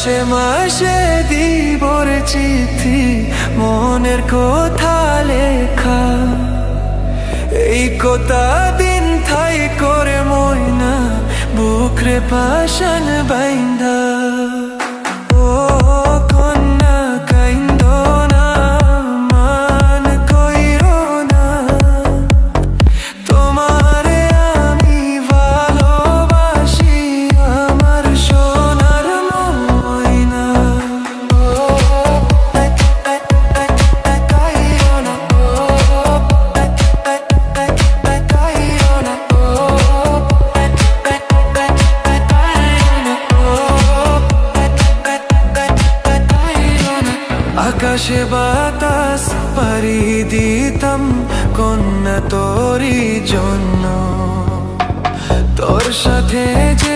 মাসে মাসে দিবর চিঠি, মনের কথা লেখা, এই কথা দিন থাই করে ময়না বুকরে পাশান বাইন্ধা। ও কন্যা কাইন্দো না, মান কইরো না, তোমারে আমি ভালোবাসি আমার সোনার ময়না। আকাশে বাতাস পাড়ি দিতাম কন্যা তোরই জন্য, তোর সাথে যে